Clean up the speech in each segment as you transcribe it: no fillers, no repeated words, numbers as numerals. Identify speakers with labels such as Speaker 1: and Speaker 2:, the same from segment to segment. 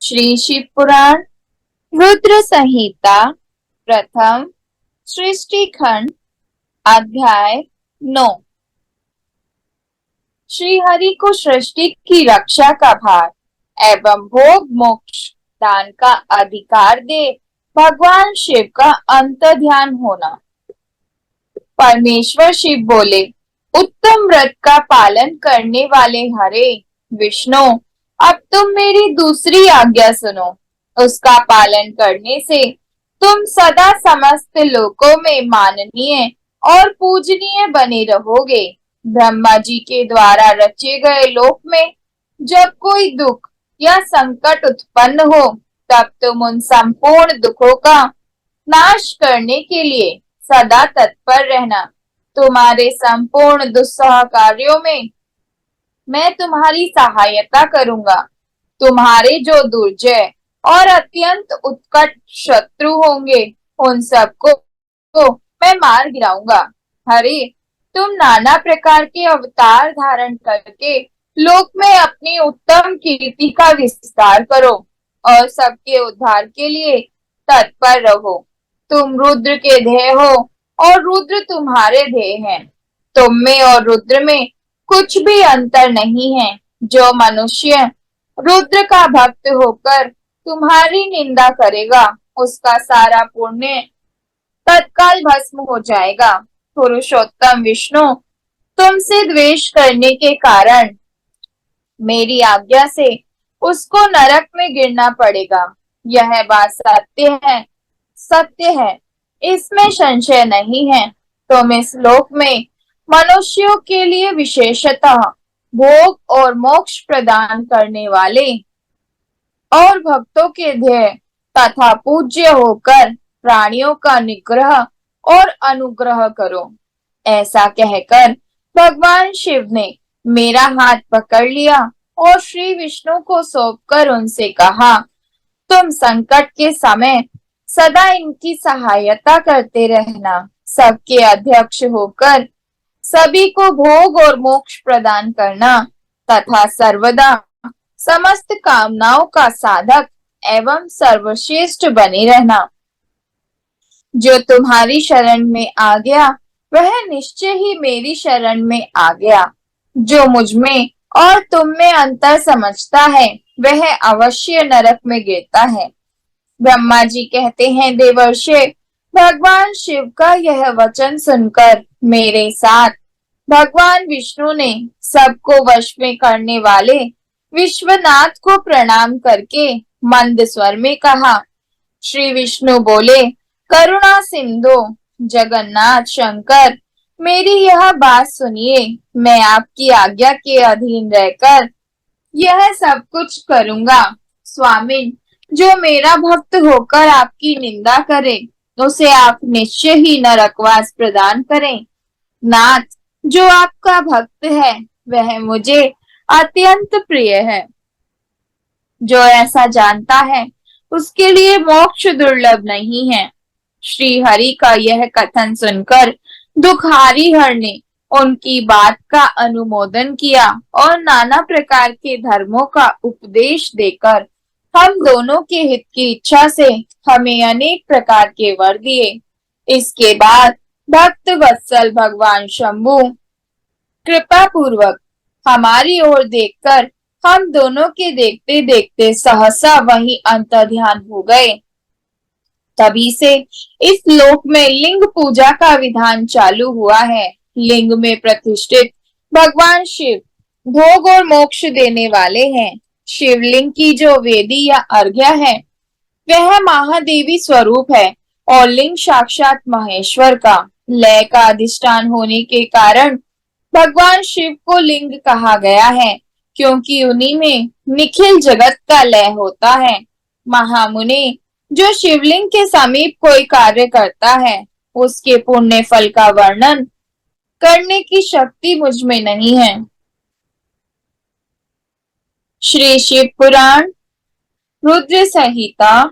Speaker 1: श्री शिव पुराण रुद्र संहिता प्रथम सृष्टि खंड अध्याय 9। श्री हरि को सृष्टि की रक्षा का भार एवं भोग मोक्ष दान का अधिकार दे भगवान शिव का अंत ध्यान होना। परमेश्वर शिव बोले, उत्तम व्रत का पालन करने वाले हरे विष्णु, अब तुम मेरी दूसरी आज्ञा सुनो। उसका पालन करने से तुम सदा समस्त लोकों में माननीय और पूजनीय बने रहोगे। ब्रह्मा जी के द्वारा रचे गए लोक में जब कोई दुख या संकट उत्पन्न हो, तब तुम उन संपूर्ण दुखों का नाश करने के लिए सदा तत्पर रहना। तुम्हारे संपूर्ण दुस्सह कार्यों में मैं तुम्हारी सहायता करूंगा। तुम्हारे जो दुर्जय और अत्यंत उत्कट शत्रु होंगे, उन सबको मैं मार गिराऊंगा। हरे, तुम नाना प्रकार के अवतार धारण करके लोक में अपनी उत्तम कीर्ति का विस्तार करो और सबके उद्धार के लिए तत्पर रहो। तुम रुद्र के ध्येय हो और रुद्र तुम्हारे ध्येय हैं। तुम में और रुद्र में कुछ भी अंतर नहीं है। जो मनुष्य रुद्र का भक्त होकर तुम्हारी निंदा करेगा, उसका सारा पुण्य तत्काल भस्म हो जाएगा। पुरुषोत्तम विष्णु तुमसे द्वेष करने के कारण मेरी आज्ञा से उसको नरक में गिरना पड़ेगा। यह बात सत्य है, इसमें संशय नहीं है। तुम इस लोक में मनुष्यों के लिए विशेषतः भोग और मोक्ष प्रदान करने वाले और भक्तों के ध्येय तथा पूज्य होकर प्राणियों का निग्रह और अनुग्रह करो। ऐसा कहकर भगवान शिव ने मेरा हाथ पकड़ लिया और श्री विष्णु को सौंपकर उनसे कहा, तुम संकट के समय सदा इनकी सहायता करते रहना। सबके अध्यक्ष होकर सभी को भोग और मोक्ष प्रदान करना तथा सर्वदा समस्त कामनाओं का साधक एवं सर्वश्रेष्ठ बने रहना। जो तुम्हारी शरण में आ गया, वह निश्चय ही मेरी शरण में आ गया। जो मुझ में और तुम में अंतर समझता है, वह अवश्य नरक में गिरता है। ब्रह्मा जी कहते हैं, देवर्षि, भगवान शिव का यह वचन सुनकर मेरे साथ भगवान विष्णु ने सबको वश में करने वाले विश्वनाथ को प्रणाम करके मंद स्वर में कहा। श्री विष्णु बोले, करुणा सिंधु जगन्नाथ शंकर, मेरी यह बात सुनिए। मैं आपकी आज्ञा के अधीन रहकर यह सब कुछ करूंगा। स्वामी, जो मेरा भक्त होकर आपकी निंदा करे, उसे आप निश्चय ही नरकवास प्रदान करें। नाथ, जो आपका भक्त है वह मुझे अत्यंत प्रिय है। जो ऐसा जानता है उसके लिए मोक्ष दुर्लभ नहीं है। श्री हरि का यह कथन सुनकर दुखारी हर ने उनकी बात का अनुमोदन किया और नाना प्रकार के धर्मों का उपदेश देकर हम दोनों के हित की इच्छा से हमें अनेक प्रकार के वर दिए। इसके बाद भक्त वत्सल भगवान शंभु कृपा पूर्वक हमारी ओर देखकर हम दोनों के देखते देखते सहसा वहीं अंतर्ध्यान हो गए। तभी से इस लोक में लिंग पूजा का विधान चालू हुआ है। लिंग में प्रतिष्ठित भगवान शिव भोग और मोक्ष देने वाले हैं। शिवलिंग की जो वेदी या अर्घ्य है, वह महादेवी स्वरूप है और लिंग साक्षात महेश्वर का लय का अधिष्ठान होने के कारण भगवान शिव को लिंग कहा गया है, क्योंकि उन्हीं में निखिल जगत का लय होता है। महामुनि, जो शिवलिंग के समीप कोई कार्य करता है, उसके पुण्य फल का वर्णन करने की शक्ति मुझ में नहीं है। श्री शिव पुराण रुद्र संहिता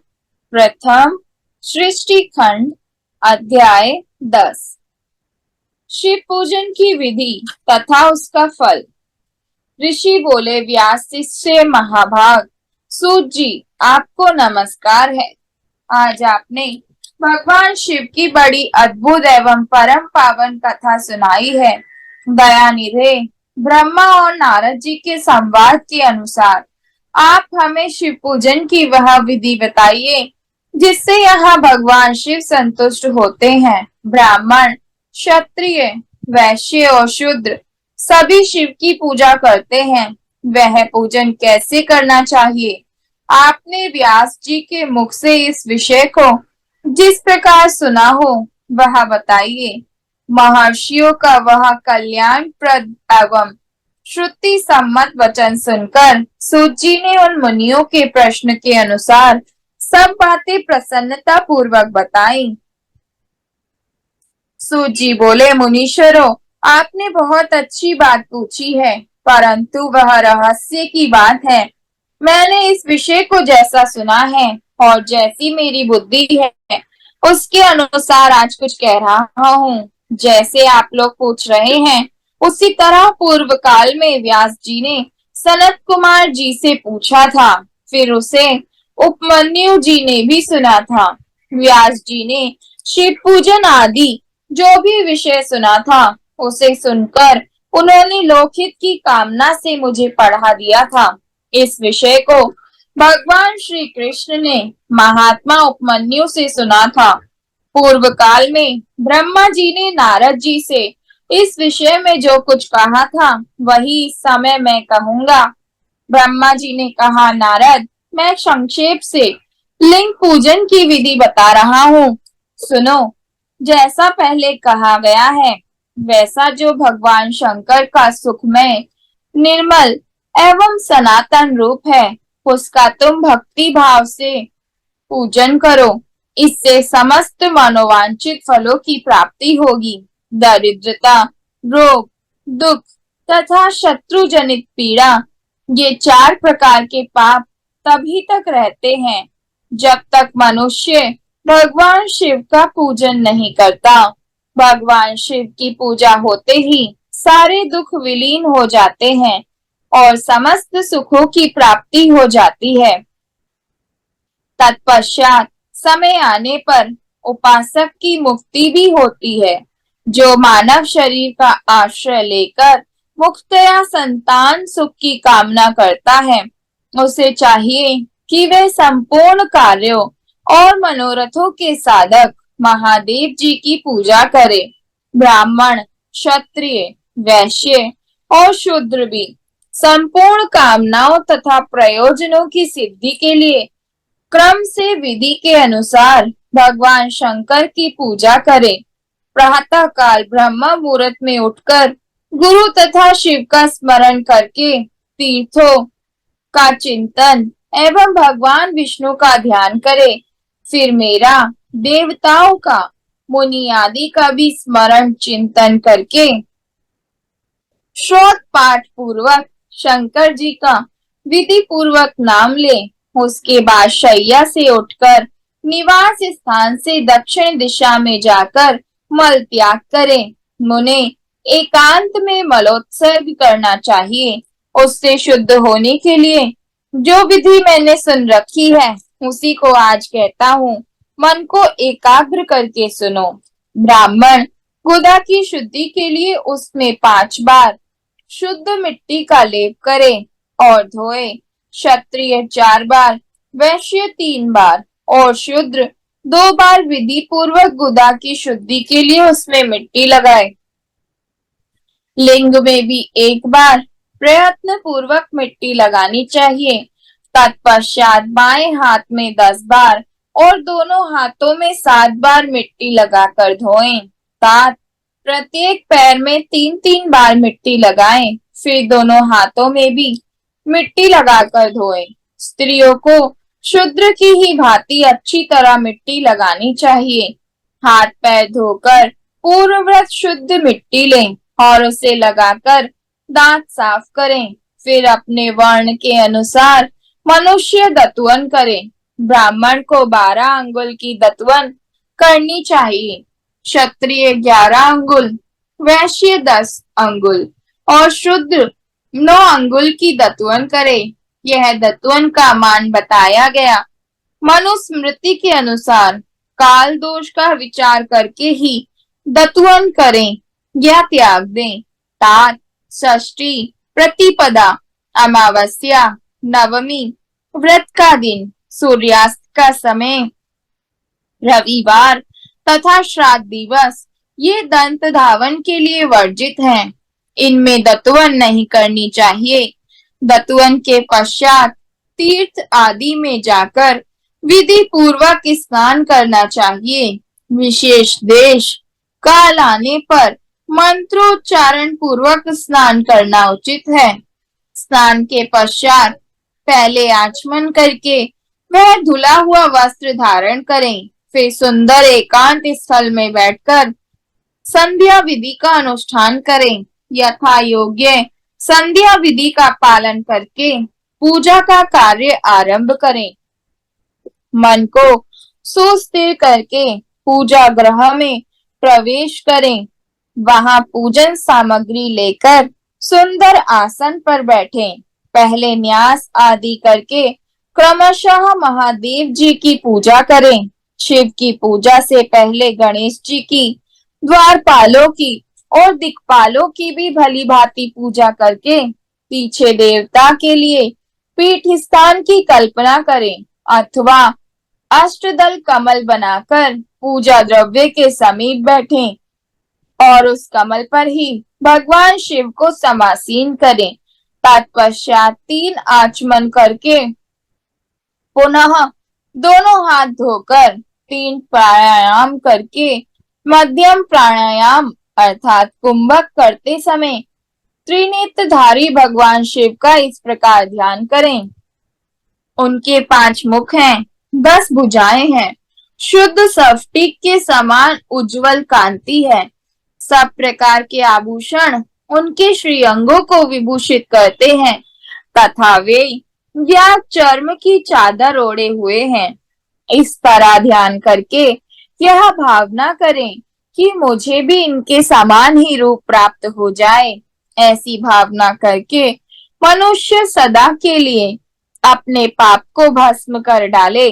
Speaker 1: प्रथम सृष्टि खंड अध्याय 10। शिव पूजन की विधि तथा उसका फल। ऋषि बोले, व्यास शिष्य महाभाग, सूत जी, आपको नमस्कार है। आज आपने भगवान शिव की बड़ी अद्भुत एवं परम पावन कथा सुनाई है। दयानिधे ब्रह्मा और नारद जी के संवाद के अनुसार आप हमें शिव पूजन की वह विधि बताइए जिससे यहाँ भगवान शिव संतुष्ट होते हैं। ब्राह्मण, क्षत्रिय, वैश्य और शूद्र सभी शिव की पूजा करते हैं। वह पूजन कैसे करना चाहिए? आपने व्यास जी के मुख से इस विषय को जिस प्रकार सुना हो वह बताइए। महर्षियों का वह कल्याणप्रद एवं श्रुति सम्मत वचन सुनकर सूत जी ने उन मुनियों के प्रश्न के अनुसार सब बातें प्रसन्नता पूर्वक बताई। सूत जी बोले, मुनीश्वरों, आपने बहुत अच्छी बात पूछी है, परंतु वह रहस्य की बात है। मैंने इस विषय को जैसा सुना है और जैसी मेरी बुद्धि है उसके अनुसार आज कुछ कह रहा हूँ। जैसे आप लोग पूछ रहे हैं उसी तरह पूर्व काल में व्यास जी ने सनत कुमार जी से पूछा था, फिर उसे उपमन्यु जी ने भी सुना था। व्यास जी ने शिव पूजन आदि जो भी विषय सुना था उसे सुनकर उन्होंने लोकहित की कामना से मुझे पढ़ा दिया था। इस विषय को भगवान श्री कृष्ण ने महात्मा उपमन्यु से सुना था। पूर्व काल में ब्रह्मा जी ने नारद जी से इस विषय में जो कुछ कहा था वही इस समय मैं कहूंगा। ब्रह्मा जी ने कहा, नारद, मैं संक्षेप से लिंग पूजन की विधि बता रहा हूँ, सुनो। जैसा पहले कहा गया है वैसा जो भगवान शंकर का सुखमय, निर्मल एवं सनातन रूप है उसका तुम भक्ति भाव से पूजन करो। इससे समस्त मनोवांछित फलों की प्राप्ति होगी। दरिद्रता, रोग, दुख तथा शत्रु जनित पीड़ा, ये 4 प्रकार के पाप तभी तक रहते हैं जब तक मनुष्य भगवान शिव का पूजन नहीं करता। भगवान शिव की पूजा होते ही सारे दुख विलीन हो जाते हैं और समस्त सुखों की प्राप्ति हो जाती है। तत्पश्चात समय आने पर उपासक की मुक्ति भी होती है। जो मानव शरीर का आश्रय लेकर मुक्तया संतान सुख की कामना करता है उसे चाहिए कि वह संपूर्ण कार्यों और मनोरथों के साधक महादेव जी की पूजा करे। ब्राह्मण, क्षत्रिय, वैश्य और शूद्र भी संपूर्ण कामनाओं तथा प्रयोजनों की सिद्धि के लिए क्रम से विधि के अनुसार भगवान शंकर की पूजा करें। प्रातः काल ब्रह्म मुहूर्त में उठकर गुरु तथा शिव का स्मरण करके तीर्थों का चिंतन एवं भगवान विष्णु का ध्यान करें। फिर मेरा, देवताओं का, मुनि आदि का भी स्मरण चिंतन करके श्रोत पाठ पूर्वक शंकर जी का विधि पूर्वक नाम ले। उसके बाद शैया से उठकर निवास स्थान से दक्षिण दिशा में जाकर मल त्याग करें। मुने एकांत में मलोत्सर्ग करना चाहिए। उससे शुद्ध होने के लिए जो विधि मैंने सुन रखी है उसी को आज कहता हूँ, मन को एकाग्र करके सुनो। ब्राह्मण गुदा की शुद्धि के लिए उसमें 5 बार शुद्ध मिट्टी का लेप करे और धोए। क्षत्रिय 4 बार, वैश्य 3 बार और शूद्र 2 बार विधि पूर्वक गुदा की शुद्धि के लिए उसमें मिट्टी लगाए। लिंग में भी 1 बार प्रयत्न पूर्वक मिट्टी लगानी चाहिए। तत्पश्चात बाएं हाथ में 10 बार और दोनों हाथों में 7 बार मिट्टी लगाकर धोएं। तात प्रत्येक पैर में 3-3 बार मिट्टी लगाएं, फिर दोनों हाथों में भी मिट्टी लगाकर धोएं। स्त्रियों को शूद्र की ही भांति अच्छी तरह मिट्टी लगानी चाहिए। हाथ पैर धोकर पूर्ववत शुद्ध मिट्टी लें और उसे लगाकर दांत साफ करें। फिर अपने वर्ण के अनुसार मनुष्य दतवन करें। ब्राह्मण को 12 अंगुल की दतवन करनी चाहिए, क्षत्रिय 11 अंगुल, वैश्य 10 अंगुल और शूद्र 9 अंगुल की दतवन करे। यह दत्वन का मान बताया गया। मनुस्मृति के अनुसार काल दोष का विचार करके ही दत्वन करें या त्याग दें। तात, षष्ठी, प्रतिपदा, अमावस्या, नवमी, व्रत का दिन, सूर्यास्त का समय, रविवार तथा श्राद्ध दिवस ये दंत धावन के लिए वर्जित हैं। इनमें दत्वन नहीं करनी चाहिए। दत्वन के पश्चात तीर्थ आदि में जाकर विधि पूर्वक स्नान करना चाहिए। विशेष देश काल आने पर मंत्रोच्चारण पूर्वक स्नान करना उचित है। स्नान के पश्चात पहले आचमन करके वह धुला हुआ वस्त्र धारण करें। फिर सुंदर एकांत स्थल में बैठकर संध्या विधि का अनुष्ठान करें। यथा योग्य संध्या विधि का पालन करके पूजा का कार्य आरंभ करें। मन को सुस्थिर करके पूजा गृह में प्रवेश करें। वहां पूजन सामग्री लेकर सुंदर आसन पर बैठें। पहले न्यास आदि करके क्रमशः महादेव जी की पूजा करें। शिव की पूजा से पहले गणेश जी की, द्वारपालों की और दिक्पालों की भी भली भांति पूजा करके पीछे देवता के लिए पीठ स्थान की कल्पना करें अथवा अष्टदल कमल बनाकर पूजा द्रव्य के समीप बैठें और उस कमल पर ही भगवान शिव को समासीन करें। तत्पश्चात 3 आचमन करके पुनः दोनों हाथ धोकर 3 प्राणायाम करके मध्यम प्राणायाम अर्थात कुंभक करते समय त्रिनेत्रधारी भगवान शिव का इस प्रकार ध्यान करें। उनके 5 मुख हैं, 10 भुजाएं हैं, शुद्ध स्फटिक के समान उज्जवल कांति है। सब प्रकार के आभूषण उनके श्रीअंगों को विभूषित करते हैं तथा वे या चर्म की चादर ओढ़े हुए हैं। इस तरह ध्यान करके यह भावना करें कि मुझे भी इनके समान ही रूप प्राप्त हो जाए। ऐसी भावना करके मनुष्य सदा के लिए अपने पाप को भस्म कर डाले।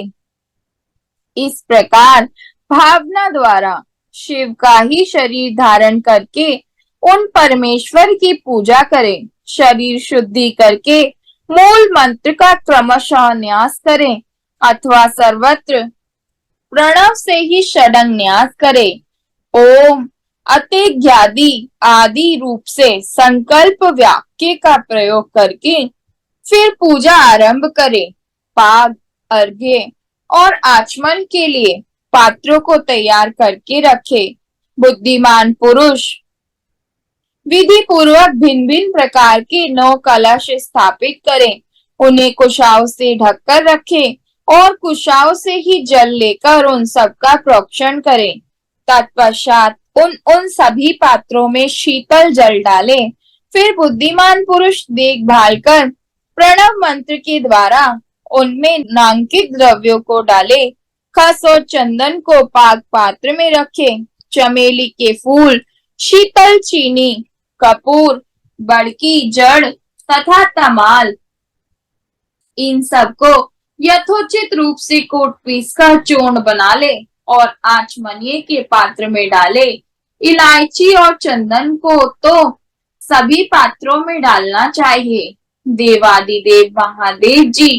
Speaker 1: इस प्रकार भावना द्वारा शिव का ही शरीर धारण करके उन परमेश्वर की पूजा करें। शरीर शुद्धि करके मूल मंत्र का क्रमशः न्यास करें अथवा सर्वत्र प्रणव से ही षडंग न्यास करें। ओम अतिज्ञादि आदि रूप से संकल्प वाक्य का प्रयोग करके फिर पूजा आरंभ करें। पाग, अर्घ्य और आचमन के लिए पात्रों को तैयार करके रखे। बुद्धिमान पुरुष विधि पूर्वक भिन्न भिन्न प्रकार के 9 कलश स्थापित करें। उन्हें कुशाओं से ढककर रखें और कुशाओं से ही जल लेकर उन सबका प्रोक्षण करें। तत्पश्चात उन सभी पात्रों में शीतल जल डालें। फिर बुद्धिमान पुरुष देखभाल कर प्रणव मंत्र के द्वारा उनमें नांकित द्रव्यों को डाले। खस और चंदन को पाक पात्र में रखे। चमेली के फूल, शीतल चीनी, कपूर, बड़की जड़ तथा तमाल इन सबको यथोचित रूप से कोट पीस कर चूर्ण बना ले और आचमनीय के पात्र में डाले। इलायची और चंदन को तो सभी पात्रों में डालना चाहिए। देवादिदेव महादेव जी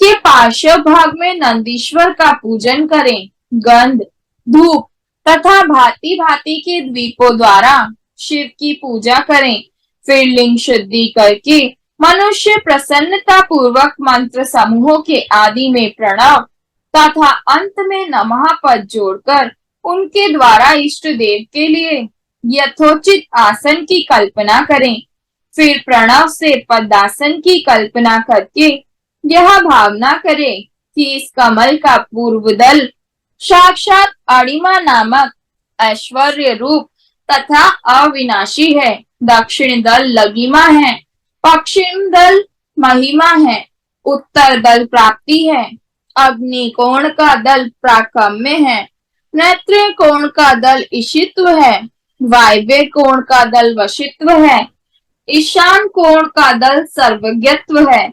Speaker 1: के पार्श्व भाग में नंदीश्वर का पूजन करें। गंध, धूप तथा भांति भांति के द्वीपों द्वारा शिव की पूजा करें। फिर लिंग शुद्धि करके मनुष्य प्रसन्नता पूर्वक मंत्र समूहों के आदि में प्रणव तथा अंत में नमः पद जोड़कर उनके द्वारा इष्ट देव के लिए यथोचित आसन की कल्पना करें। फिर प्रणव से पदासन की कल्पना करके यह भावना करें कि इस कमल का पूर्व दल साक्षात अणिमा नामक ऐश्वर्य रूप तथा अविनाशी है। दक्षिण दल लगिमा है, पश्चिम दल महिमा है, उत्तर दल प्राप्ति है, अग्नि कोण का दल प्राकम्य है, नेत्र कोण का दल ईशित्व है, वायव्य कोण का दल वशित्व है, ईशान कोण का दल सर्वज्ञत्व है।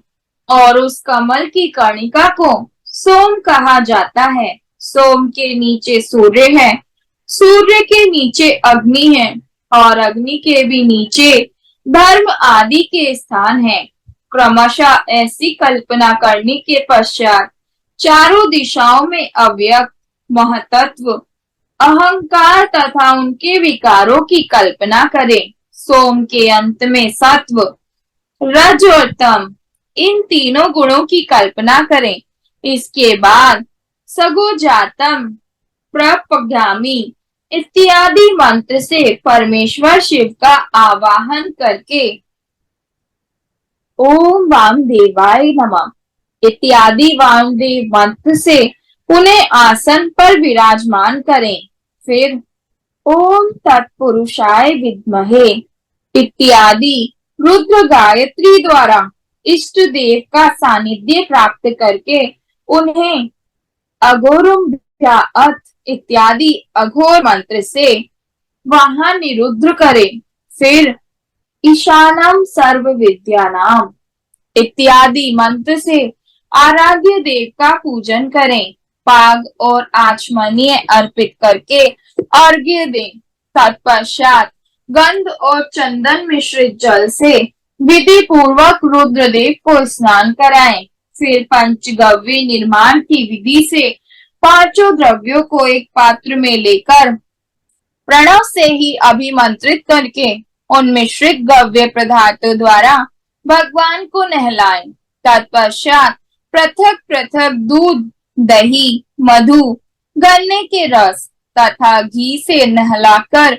Speaker 1: और उस कमल की कर्णिका को सोम कहा जाता है। सोम के नीचे सूर्य है, सूर्य के नीचे अग्नि है और अग्नि के भी नीचे धर्म आदि के स्थान है। क्रमशः ऐसी कल्पना करने के पश्चात चारों दिशाओं में अव्यक्त महतत्व अहंकार तथा उनके विकारों की कल्पना करें। सोम के अंत में सत्व, रज और तम, इन तीनों गुणों की कल्पना करें। इसके बाद सगोजातम, प्रपगामी इत्यादि मंत्र से परमेश्वर शिव का आवाहन करके ओम वामदेवाय नमः इत्यादि वामदेव मंत्र से उन्हें आसन पर विराजमान करें। फिर ओम तत्पुरुषाय विद्महे इत्यादि रुद्र गायत्री द्वारा इष्ट देव का सानिध्य प्राप्त करके उन्हें अघोरुम इत्यादि अघोर मंत्र से वहां निरुद्र करें। फिर ईशानम सर्व विद्यानाम इत्यादि मंत्र से आराध्य देव का पूजन करें। पाग और आचमनीय अर्पित करके अर्घ्य दें। तत्पश्चात गंध और चंदन मिश्रित जल से विधि पूर्वक रुद्रदेव को स्नान कराएं। फिर पंचगव्य निर्माण की विधि से पांचों द्रव्यों को एक पात्र में लेकर प्रणव से ही अभिमंत्रित करके उन मिश्रित गव्य पदार्थों द्वारा भगवान को नहलाएं। तत्पश्चात पृथक पृथक दूध, दही, मधु, गन्ने के रस तथा घी से नहलाकर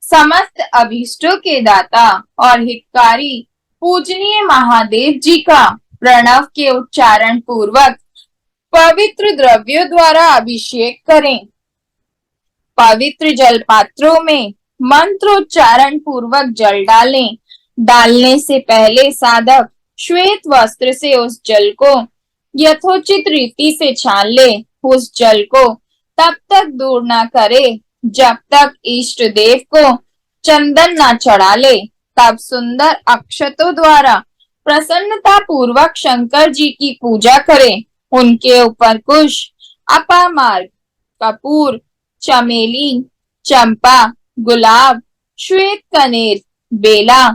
Speaker 1: समस्त अभीष्टों के दाता और हितकारी पूजनीय महादेव जी का प्रणव के उच्चारण पूर्वक पवित्र द्रव्यों द्वारा अभिषेक करें। पवित्र जल पात्रों में मंत्रोच्चारण पूर्वक जल डालें। डालने से पहले साधक श्वेत वस्त्र से उस जल को यथोचित रीति से छान ले। उस जल को तब तक दूर न करे जब तक इष्ट देव को चंदन न चढ़ा ले। तब सुंदर अक्षतों द्वारा प्रसन्नता पूर्वक शंकर जी की पूजा करें। उनके ऊपर कुश, अपामार्ग, कपूर, चमेली, चंपा, गुलाब, श्वेत कनेर, बेला,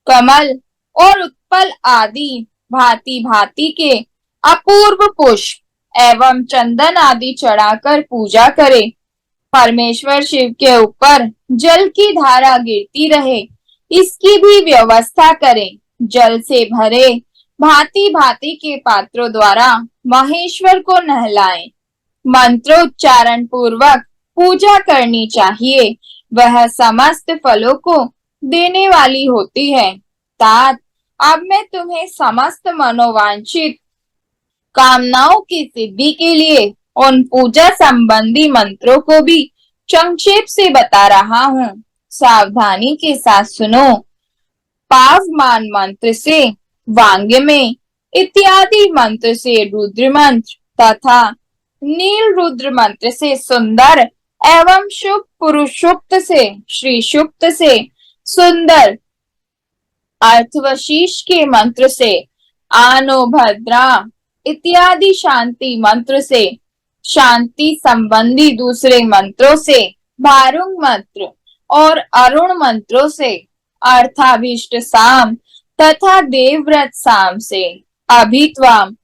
Speaker 1: कमल और उत्पल आदि भांति भांति के अपूर्व पुष्प एवं चंदन आदि चढ़ाकर पूजा करें। परमेश्वर शिव के ऊपर जल की धारा गिरती रहे, इसकी भी व्यवस्था करें। जल से भरे भांति भांति के पात्रों द्वारा महेश्वर को नहलाएं। मंत्रोच्चारण पूर्वक पूजा करनी चाहिए, वह समस्त फलों को देने वाली होती है। तात, अब मैं तुम्हें समस्त मनोवांछित कामनाओं की सिद्धि के लिए उन पूजा संबंधी मंत्रों को भी संक्षेप से बता रहा हूँ। सावधानी के साथ सुनो। पावमान मंत्र से वांग्य में इत्यादि मंत्र से रुद्र मंत्र तथा नील रुद्र मंत्र से सुंदर एवं शुभ पुरुषोक्त से श्री शुक्त से सुंदर अर्थवशीष के मंत्र से आनो भद्रा इत्यादि शांति मंत्र से शांति संबंधी दूसरे मंत्रों से भारुंग मंत्र और अरुण मंत्रों से अर्थाभिष्ट साम तथा देवव्रत साम से अभित्वाम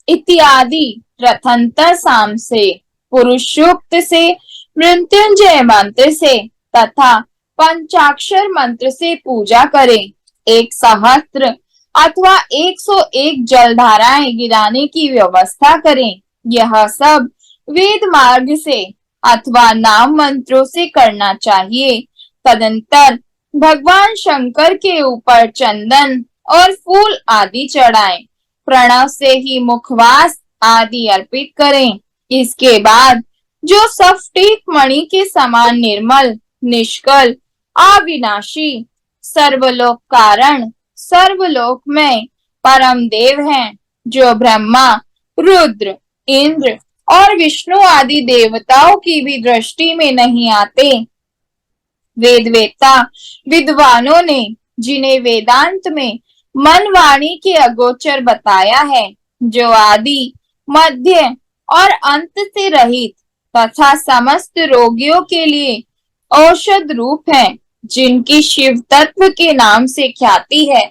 Speaker 1: इत्यादि रथंतर साम से पुरुषोक्त से मृत्युंजय मंत्र से तथा पंचाक्षर मंत्र से पूजा करें। 1 सहस्त्र अथवा 101 जलधाराएं गिराने की व्यवस्था करें। यह सब वेद मार्ग से अथवा नाम मंत्रों से करना चाहिए। तदंतर भगवान शंकर के ऊपर चंदन और फूल आदि चढ़ाएं। प्रणव से ही मुखवास आदि अर्पित करें। इसके बाद जो स्फटिक मणि के समान निर्मल, निष्कल, अविनाशी, सर्वलोक कारण, सर्वलोक में परम देव हैं, जो ब्रह्मा, रुद्र, इंद्र और विष्णु आदि देवताओं की भी दृष्टि में नहीं आते। वेदवेत्ता विद्वानों ने जिन्हें वेदांत में मन वाणी के अगोचर बताया है, जो आदि, मध्य और अंत से रहित तथा समस्त रोगियों के लिए औषध रूप है, जिनकी शिव तत्व के नाम से ख्याति है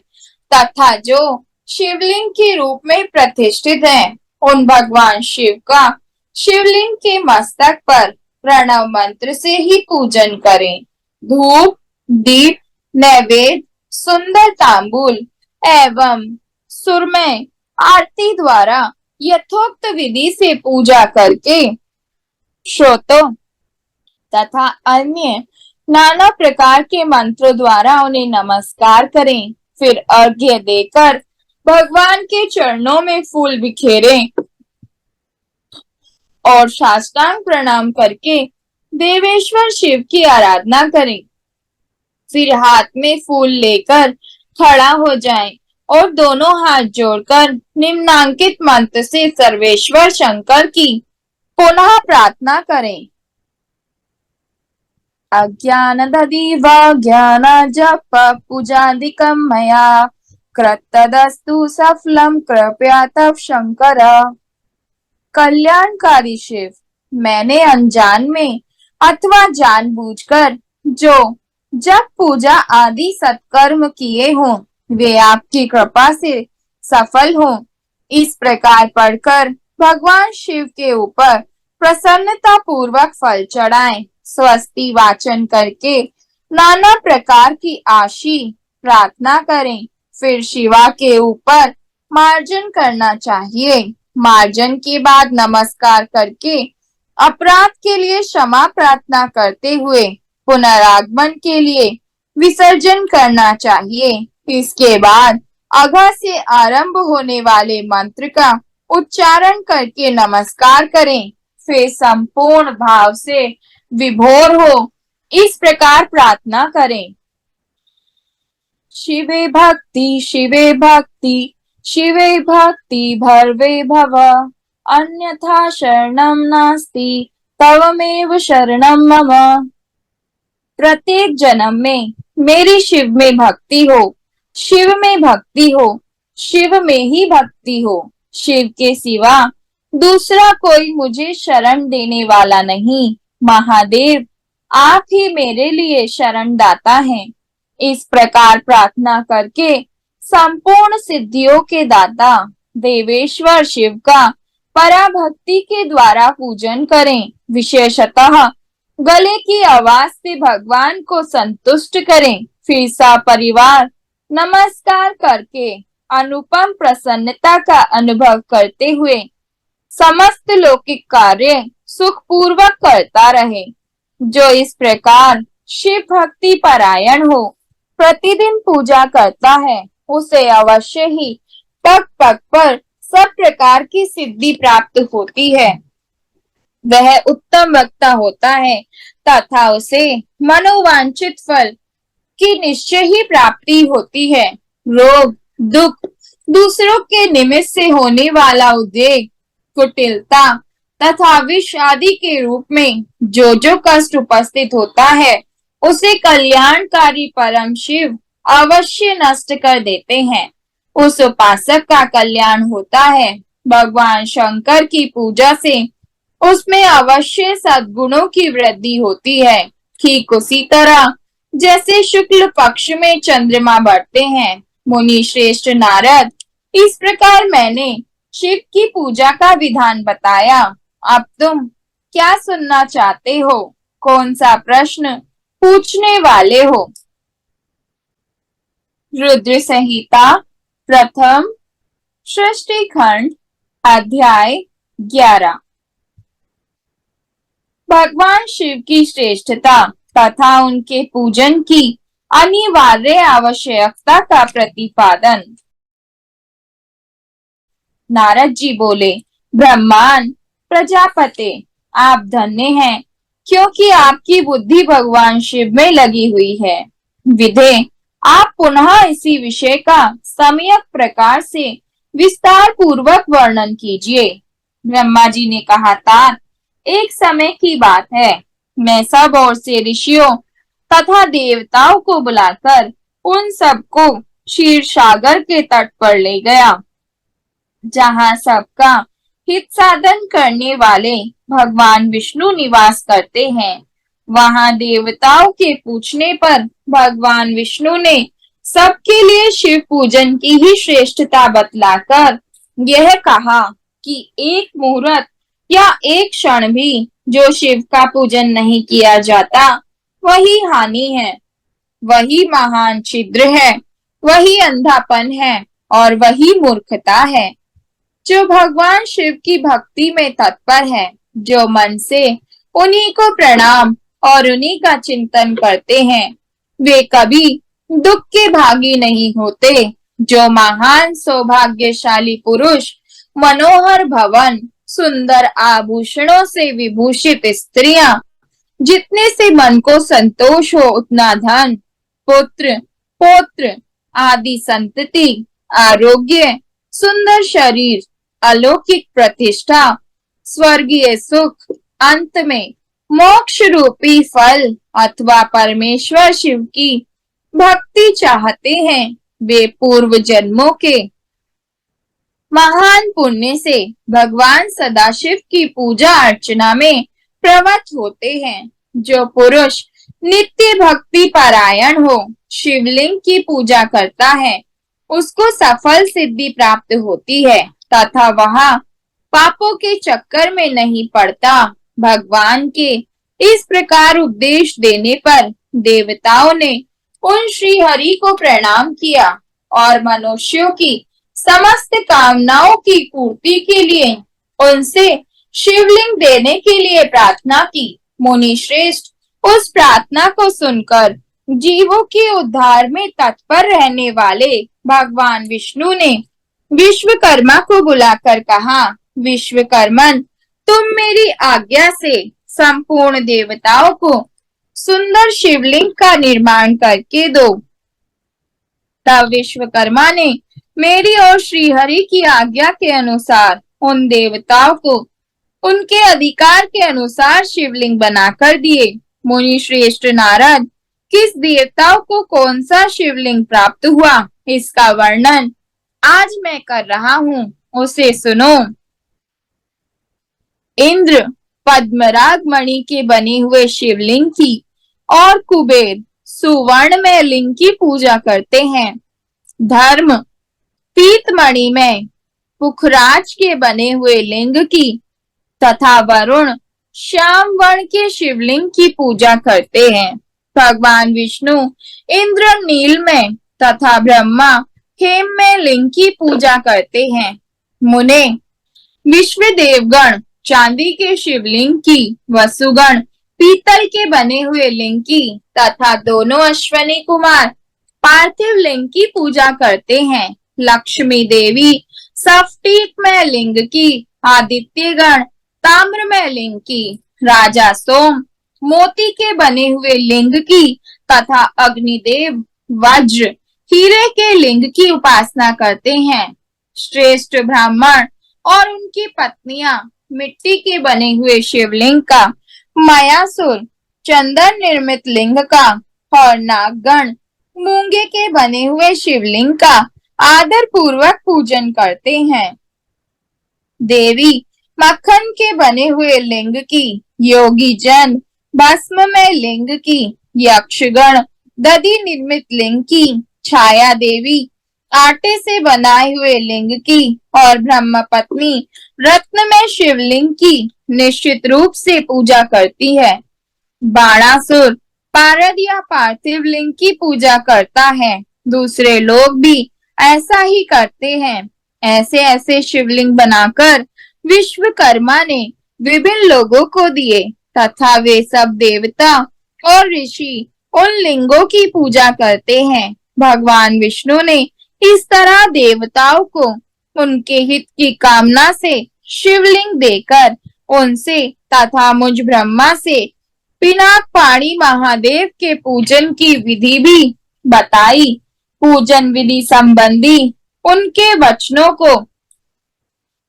Speaker 1: तथा जो शिवलिंग के रूप में प्रतिष्ठित है, उन भगवान शिव का शिवलिंग के मस्तक पर प्रणव मंत्र से ही पूजन करें। धूप, दीप, नैवेद्य, सुंदर तांबूल एवं सुरमय आरती द्वारा यथोक्त विधि से पूजा करके श्रोतों तथा अन्य नाना प्रकार के मंत्रों द्वारा उन्हें नमस्कार करें। फिर अर्घ्य देकर भगवान के चरणों में फूल बिखेरें और साष्टांग प्रणाम करके देवेश्वर शिव की आराधना करें। फिर हाथ में फूल लेकर खड़ा हो जाएं और दोनों हाथ जोड़कर निम्नांकित मंत्र से सर्वेश्वर शंकर की पुनः प्रार्थना करें। अज्ञानदधीव ज्ञान जप पूजादिकं मया कृतस्तु सफलम कृपया तव शंकर। कल्याणकारी शिव, मैंने अनजान में अथवा जानबूझकर जो जब पूजा आदि सत्कर्म किए हों वे आपकी कृपा से सफल हों, इस प्रकार पढ़कर भगवान शिव के ऊपर प्रसन्नता पूर्वक फल चढ़ाएं। स्वस्ति वाचन करके नाना प्रकार की आशी प्रार्थना करें। फिर शिवा के ऊपर मार्जन करना चाहिए। मार्जन के बाद नमस्कार करके अपराध के लिए क्षमा प्रार्थना करते हुए पुनरागमन के लिए विसर्जन करना चाहिए। इसके बाद अघ से आरंभ होने वाले मंत्र का उच्चारण करके नमस्कार करें। फिर संपूर्ण भाव से विभोर हो इस प्रकार प्रार्थना करें। शिवे भक्ति शिवे भक्ति शिवे भक्ति भर्वे भव अन्यथा शरणं नास्ति तवमेव शरणं मम। प्रत्येक जन्म में मेरी शिव में भक्ति हो, शिव में भक्ति हो, शिव में ही भक्ति हो। शिव के सिवा दूसरा कोई मुझे शरण देने वाला नहीं। महादेव, आप ही मेरे लिए शरण दाता हैं। इस प्रकार प्रार्थना करके संपूर्ण सिद्धियों के दाता देवेश्वर शिव का पराभक्ति के द्वारा पूजन करें। विशेषतः गले की आवाज से भगवान को संतुष्ट करें। फिर सपरिवार नमस्कार करके अनुपम प्रसन्नता का अनुभव करते हुए समस्त लौकिक कार्य सुखपूर्वक करता रहे। जो इस प्रकार शिव भक्ति परायण हो, प्रतिदिन पूजा करता है, उसे अवश्य ही पग पग पर सब प्रकार की सिद्धि प्राप्त होती है। वह उत्तम वक्ता होता है तथा उसे मनोवांछित फल की निश्चय ही प्राप्ति होती है। रोग, दुख, दूसरों के निमित्त से होने वाला उद्वेग, कुटिलता तथा विष आदि के रूप में जो जो कष्ट उपस्थित होता है, उसे कल्याणकारी परम शिव अवश्य नष्ट कर देते हैं। उस उपासक का कल्याण होता है। भगवान शंकर की पूजा से उसमें अवश्य सद्गुणों की वृद्धि होती है। ठीक उसी तरह जैसे शुक्ल पक्ष में चंद्रमा बढ़ते हैं। मुनि श्रेष्ठ नारद, इस प्रकार मैंने शिव की पूजा का विधान बताया। अब तुम क्या सुनना चाहते हो? कौन सा प्रश्न पूछने वाले हो? रुद्र संहिता प्रथम सृष्टि खंड अध्याय 11। भगवान शिव की श्रेष्ठता तथा उनके पूजन की अनिवार्य आवश्यकता का प्रतिपादन। नारद जी बोले, ब्रह्मांड प्रजापते, आप धन्य हैं, क्योंकि आपकी बुद्धि भगवान शिव में लगी हुई है। विधे, आप पुनः इसी विषय का सम्यक प्रकार से विस्तार पूर्वक वर्णन कीजिए। ब्रह्मा जी ने कहा, तात, एक समय की बात है, मैं सब ओर से ऋषियों तथा देवताओं को बुलाकर उन सबको क्षीर सागर के तट पर ले गया। जहाँ सबका हित साधन करने वाले भगवान विष्णु निवास करते हैं। वहां देवताओं के पूछने पर भगवान विष्णु ने सबके लिए शिव पूजन की ही श्रेष्ठता बतलाकर यह कहा कि एक मुहूर्त या एक क्षण भी जो शिव का पूजन नहीं किया जाता वही हानि है, वही महान छिद्र है, वही अंधापन है और वही मूर्खता है। जो भगवान शिव की भक्ति में तत्पर है, जो मन से उन्हीं को प्रणाम और उन्हीं का चिंतन करते हैं, वे कभी दुख के भागी नहीं होते। जो महान सौभाग्यशाली पुरुष मनोहर भवन, सुंदर आभूषणों से विभूषित स्त्रियां, जितने से मन को संतोष हो उतना धन, पुत्र, पौत्र आदि संतति, आरोग्य, सुंदर शरीर, अलौकिक प्रतिष्ठा, स्वर्गीय सुख, अंत में मोक्ष रूपी फल अथवा परमेश्वर शिव की भक्ति चाहते हैं, वे पूर्व जन्मों के महान पुण्य से भगवान सदाशिव की पूजा अर्चना में प्रवृत्त होते हैं। जो पुरुष नित्य भक्ति परायण हो, शिवलिंग की पूजा करता है, उसको सफल सिद्धि प्राप्त होती है तथा वह पापों के चक्कर में नहीं पड़ता। भगवान के इस प्रकार उपदेश देने पर देवताओं ने उन श्री हरि को प्रणाम किया और मनुष्यों की समस्त कामनाओं की पूर्ति के लिए उनसे शिवलिंग देने के लिए प्रार्थना की। मुनि श्रेष्ठ उस प्रार्थना को सुनकर जीवों के उद्धार में तत्पर रहने वाले भगवान विष्णु ने विश्वकर्मा को बुलाकर कहा, विश्वकर्मन, तुम मेरी आज्ञा से संपूर्ण देवताओं को सुंदर शिवलिंग का निर्माण करके दो। तब विश्वकर्मा ने मेरी और श्रीहरि की आज्ञा के अनुसार उन देवताओं को उनके अधिकार के अनुसार शिवलिंग बनाकर दिए। मुनि श्रेष्ठ नारद, किस देवताओं को कौन सा शिवलिंग प्राप्त हुआ, इसका वर्णन आज मैं कर रहा हूँ, उसे सुनो। इंद्र पद्मराग मणि के बने हुए शिवलिंग की और कुबेर सुवर्ण में लिंग की पूजा करते हैं। धर्म पीतमणि में पुखराज के बने हुए लिंग की तथा वरुण श्याम वर्ण के शिवलिंग की पूजा करते हैं। भगवान विष्णु इंद्र नील में तथा ब्रह्मा हेम में लिंग की पूजा करते हैं। मुने विश्व देवगण चांदी के शिवलिंग की, वसुगण पीतल के बने हुए लिंग की तथा दोनों अश्वनी कुमार पार्थिव लिंग की पूजा करते हैं। लक्ष्मी देवी स्फटिक में लिंग की, आदित्यगण ताम्र में लिंग की, राजा सोम मोती के बने हुए लिंग की तथा अग्निदेव वज्र हीरे के लिंग की उपासना करते हैं। श्रेष्ठ ब्राह्मण और उनकी पत्नियां मिट्टी के बने हुए शिवलिंग का, मयासुर चंदन निर्मित लिंग का और नागगण मूंगे के बने हुए शिवलिंग का आदर पूर्वक पूजन करते हैं। देवी मक्खन के बने हुए लिंग की, योगी जन भस्म में लिंग की, यक्षगण दधि निर्मित लिंग की, छाया देवी आटे से बनाए हुए लिंग की और ब्रह्म पत्नी रत्न में शिवलिंग की निश्चित रूप से पूजा करती है। बाणासुर पारद या पार्थिव लिंग की पूजा करता है। दूसरे लोग भी ऐसा ही करते हैं। ऐसे ऐसे शिवलिंग बनाकर विश्वकर्मा ने विभिन्न लोगों को दिए तथा वे सब देवता और ऋषि उन लिंगों की पूजा करते हैं। भगवान विष्णु ने इस तरह देवताओं को उनके हित की कामना से शिवलिंग देकर उनसे तथा मुझ ब्रह्मा से पिनाक पाणी महादेव के पूजन की विधि भी बताई। पूजन विधि संबंधी उनके वचनों को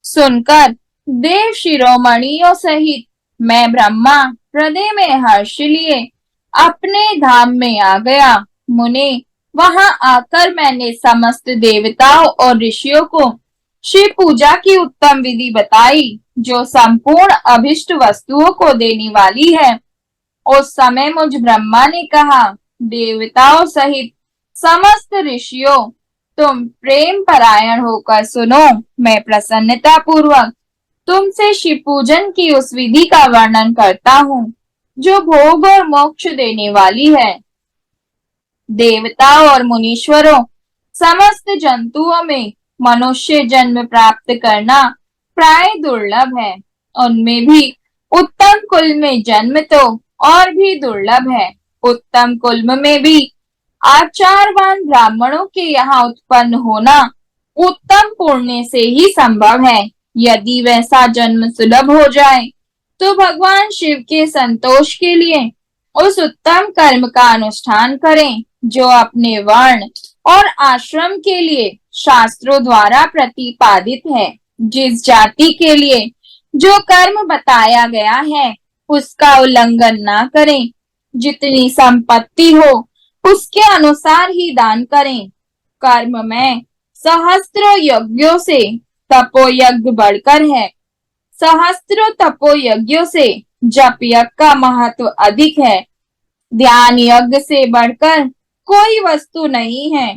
Speaker 1: सुनकर देव शिरोमणियों सहित मैं ब्रह्मा हृदय में हर्ष लिए अपने धाम में आ गया। मुने, वहां आकर मैंने समस्त देवताओं और ऋषियों को शिव पूजा की उत्तम विधि बताई जो संपूर्ण अभिष्ट वस्तुओं को देने वाली है। उस समय मुझ ब्रह्मा ने कहा, देवताओं सहित समस्त ऋषियों, तुम प्रेम परायण होकर सुनो। मैं प्रसन्नता पूर्वक तुमसे शिव पूजन की उस विधि का वर्णन करता हूँ जो भोग और मोक्ष देने वाली है। देवताओं और मुनीश्वरों, समस्त जंतुओं में मनुष्य जन्म प्राप्त करना प्राय दुर्लभ है। उनमें भी उत्तम कुल में जन्म तो और भी दुर्लभ है। उत्तम कुल में भी आचारवान ब्राह्मणों के यहाँ उत्पन्न होना उत्तम पुण्य से ही संभव है। यदि वैसा जन्म सुलभ हो जाए तो भगवान शिव के संतोष के लिए उस उत्तम कर्म का अनुष्ठान करें जो अपने वर्ण और आश्रम के लिए शास्त्रों द्वारा प्रतिपादित है। जिस जाति के लिए जो कर्म बताया गया है उसका उल्लंघन ना करें। जितनी संपत्ति हो उसके अनुसार ही दान करें। कर्म में सहस्त्र यज्ञों से तपोयज्ञ बढ़कर है। सहस्त्र तपोयज्ञों से जप यज्ञ का महत्व अधिक है। ध्यान यज्ञ से बढ़कर कोई वस्तु नहीं है।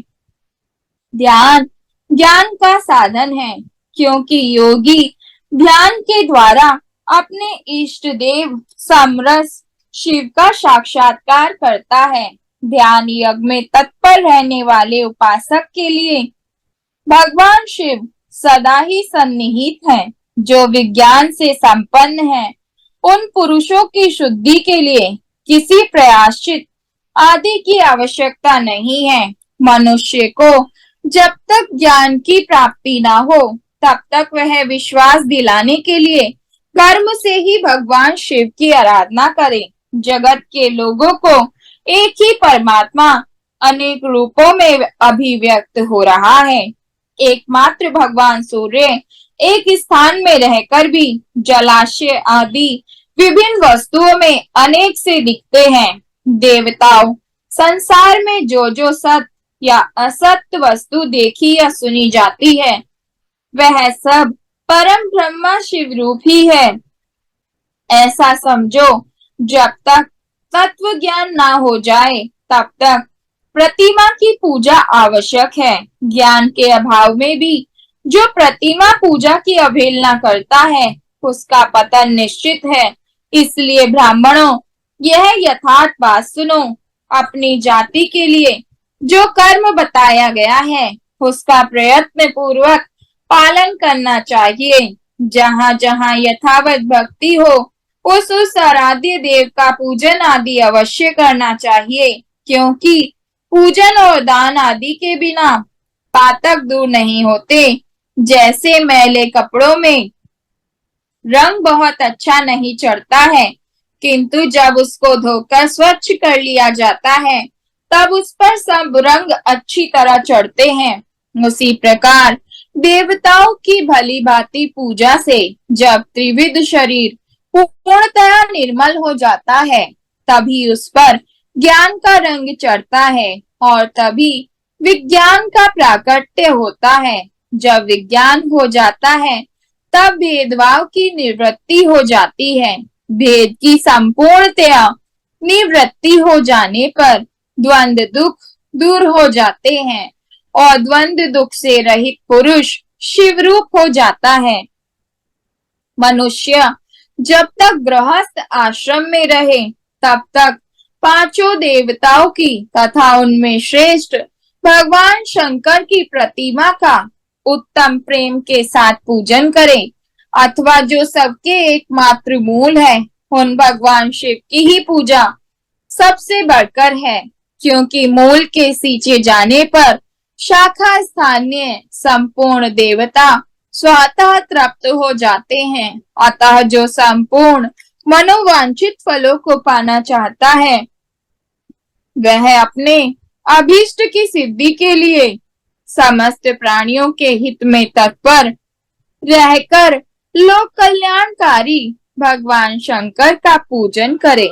Speaker 1: ध्यान ज्ञान का साधन है, क्योंकि योगी ध्यान के द्वारा अपने इष्ट देव समरस शिव का साक्षात्कार करता है। ध्यान यज्ञ में तत्पर रहने वाले उपासक के लिए भगवान शिव सदा ही सन्निहित हैं। जो विज्ञान से संपन्न है उन पुरुषों की शुद्धि के लिए किसी प्रायश्चित आदि की आवश्यकता नहीं है। मनुष्य को जब तक ज्ञान की प्राप्ति ना हो तब तक वह विश्वास दिलाने के लिए कर्म से ही भगवान शिव की आराधना करे। जगत के लोगों को एक ही परमात्मा अनेक रूपों में अभिव्यक्त हो रहा है। एकमात्र भगवान सूर्य एक स्थान में रहकर भी जलाशय आदि विभिन्न वस्तुओं में अनेक से दिखते हैं। देवताओं, संसार में जो जो सत्य या असत्य वस्तु देखी या सुनी जाती है वह सब परम ब्रह्मा शिव रूप ही है, ऐसा समझो। जब तक तत्व ज्ञान ना हो जाए तब तक प्रतिमा की पूजा आवश्यक है। ज्ञान के अभाव में भी जो प्रतिमा पूजा की अवहेलना करता है उसका पतन निश्चित है। इसलिए ब्राह्मणों, यह यथार्थ बात सुनो। अपनी जाति के लिए जो कर्म बताया गया है उसका प्रयत्न पूर्वक पालन करना चाहिए। जहाँ जहाँ यथावत भक्ति हो उस आराध्य देव का पूजन आदि अवश्य करना चाहिए, क्योंकि पूजन और दान आदि के बिना पातक दूर नहीं होते। जैसे मैले कपड़ों में रंग बहुत अच्छा नहीं चढ़ता है, किंतु जब उसको धोकर स्वच्छ कर लिया जाता है तब उस पर सब रंग अच्छी तरह चढ़ते हैं। उसी प्रकार देवताओं की भली भांति पूजा से जब त्रिविध शरीर पूर्णतः निर्मल हो जाता है तभी उस पर ज्ञान का रंग चढ़ता है और तभी विज्ञान का प्राकट्य होता है। जब विज्ञान हो जाता है तब भेदभाव की निवृत्ति हो जाती है। भेद की संपूर्णतया निवृत्ति हो जाने पर द्वंद्व दुख दूर हो जाते हैं और द्वंद्व दुख से रहित पुरुष शिवरूप हो जाता है। मनुष्य जब तक गृहस्थ आश्रम में रहे तब तक पांचों देवताओं की तथा उनमें श्रेष्ठ भगवान शंकर की प्रतिमा का उत्तम प्रेम के साथ पूजन करे, अथवा जो सबके एकमात्र मूल है उन भगवान शिव की ही पूजा सबसे बढ़कर है, क्योंकि मूल के सींचे जाने पर शाखा स्थानीय संपूर्ण देवता स्वतः तृप्त हो जाते हैं। अतः जो संपूर्ण मनोवांछित फलों को पाना चाहता है वह अपने अभीष्ट की सिद्धि के लिए समस्त प्राणियों के हित में तत्पर रहकर लोक कल्याणकारी भगवान शंकर का पूजन करे।